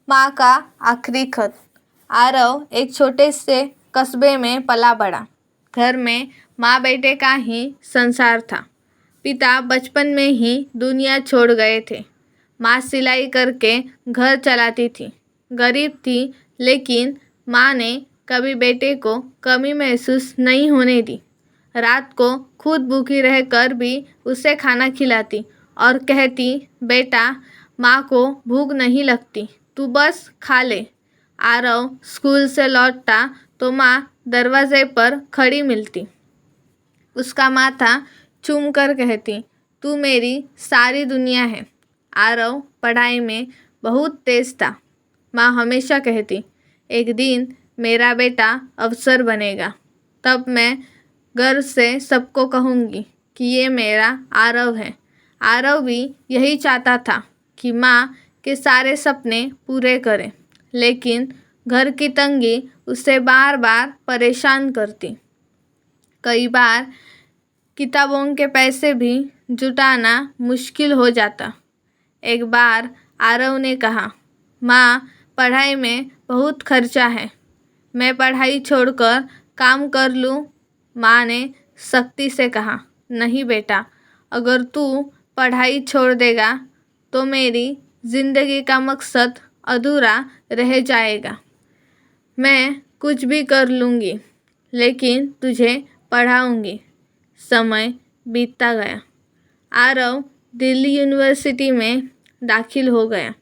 माँ का आखिरी खत। आरव एक छोटे से कस्बे में पला बड़ा। घर में माँ बेटे का ही संसार था। पिता बचपन में ही दुनिया छोड़ गए थे। माँ सिलाई करके घर चलाती थी। गरीब थी, लेकिन माँ ने कभी बेटे को कमी महसूस नहीं होने दी। रात को खुद भूखी रहकर भी उसे खाना खिलाती और कहती, बेटा, माँ को भूख नहीं लगती, तू बस खा ले। आरव स्कूल से लौटता तो माँ दरवाजे पर खड़ी मिलती। उसका माथा चूम कर कहती, तू मेरी सारी दुनिया है। आरव पढ़ाई में बहुत तेज था। माँ हमेशा कहती, एक दिन मेरा बेटा अफसर बनेगा, तब मैं गर्व से सबको कहूँगी कि ये मेरा आरव है। आरव भी यही चाहता था कि माँ के सारे सपने पूरे करे, लेकिन घर की तंगी उसे बार बार परेशान करती। कई बार किताबों के पैसे भी जुटाना मुश्किल हो जाता। एक बार आरव ने कहा, माँ, पढ़ाई में बहुत खर्चा है, मैं पढ़ाई छोड़कर काम कर लूँ? माँ ने सख्ती से कहा, नहीं बेटा, अगर तू पढ़ाई छोड़ देगा तो मेरी ज़िंदगी का मकसद अधूरा रह जाएगा। मैं कुछ भी कर लूँगी, लेकिन तुझे पढ़ाऊँगी। समय बीतता गया। आरव दिल्ली यूनिवर्सिटी में दाखिल हो गया।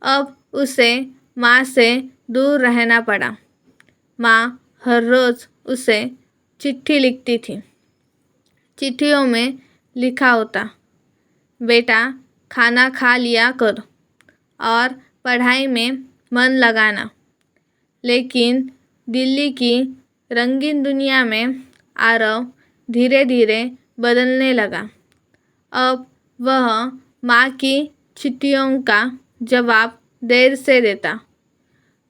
अब उसे माँ से दूर रहना पड़ा। माँ हर रोज़ उसे चिट्ठी लिखती थी। चिट्ठियों में लिखा होता, बेटा, खाना खा लिया कर और पढ़ाई में मन लगाना। लेकिन दिल्ली की रंगीन दुनिया में आरव धीरे धीरे बदलने लगा। अब वह माँ की चिट्ठियों का जवाब देर से देता,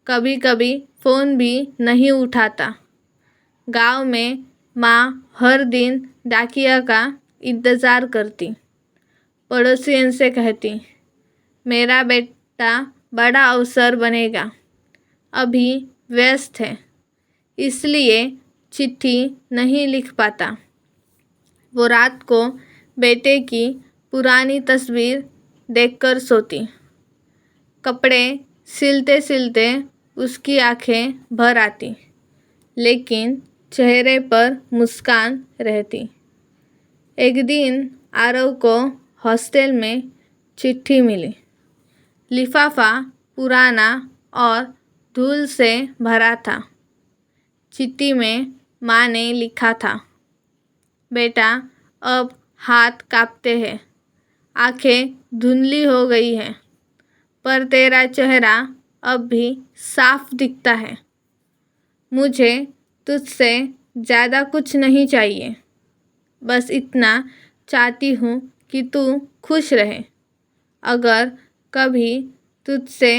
कभी कभी फ़ोन भी नहीं उठाता। गांव में माँ हर दिन डाकिया का इंतज़ार करती। पड़ोसियों से कहती, मेरा बेटा बड़ा अफसर बनेगा, अभी व्यस्त है, इसलिए चिट्ठी नहीं लिख पाता। वो रात को बेटे की पुरानी तस्वीर देखकर सोती। कपड़े सिलते सिलते उसकी आंखें भर आती, लेकिन चेहरे पर मुस्कान रहती। एक दिन आरव को हॉस्टल में चिट्ठी मिली। लिफाफा पुराना और धूल से भरा था। चिट्ठी में माँ ने लिखा था, बेटा, अब हाथ कांपते हैं, आंखें धुंधली हो गई हैं, पर तेरा चेहरा अब भी साफ दिखता है। मुझे तुझसे ज़्यादा कुछ नहीं चाहिए, बस इतना चाहती हूँ कि तू खुश रहे। अगर कभी तुझसे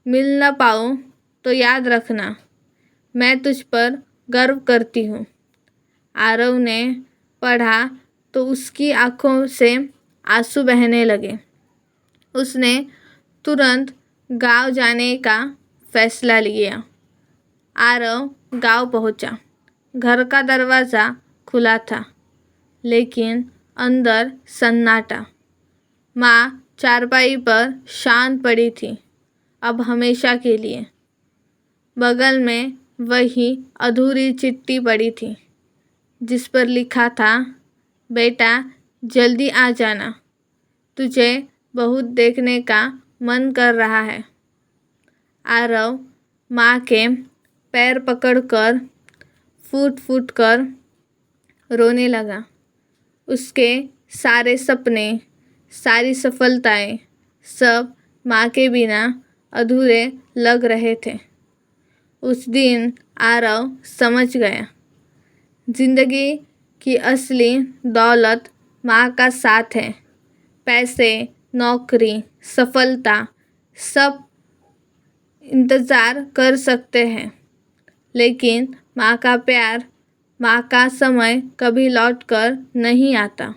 मिल न पाऊँ तो याद रखना, मैं तुझ पर गर्व करती हूँ। आरव ने पढ़ा तो उसकी आँखों से आंसू बहने लगे। उसने तुरंत गांव जाने का फैसला लिया। आरव गांव पहुंचा। घर का दरवाज़ा खुला था, लेकिन अंदर सन्नाटा। माँ चारपाई पर शांत पड़ी थी, अब हमेशा के लिए। बगल में वही अधूरी चिट्ठी पड़ी थी, जिस पर लिखा था, बेटा, जल्दी आ जाना, तुझे बहुत देखने का मन कर रहा है। आरव माँ के पैर पकड़कर फूट फूट कर रोने लगा। उसके सारे सपने, सारी सफलताएं, सब माँ के बिना अधूरे लग रहे थे। उस दिन आरव समझ गया, जिंदगी की असली दौलत माँ का साथ है। पैसे, नौकरी, सफलता, सब इंतज़ार कर सकते हैं, लेकिन माँ का प्यार, माँ का समय कभी लौट कर नहीं आता।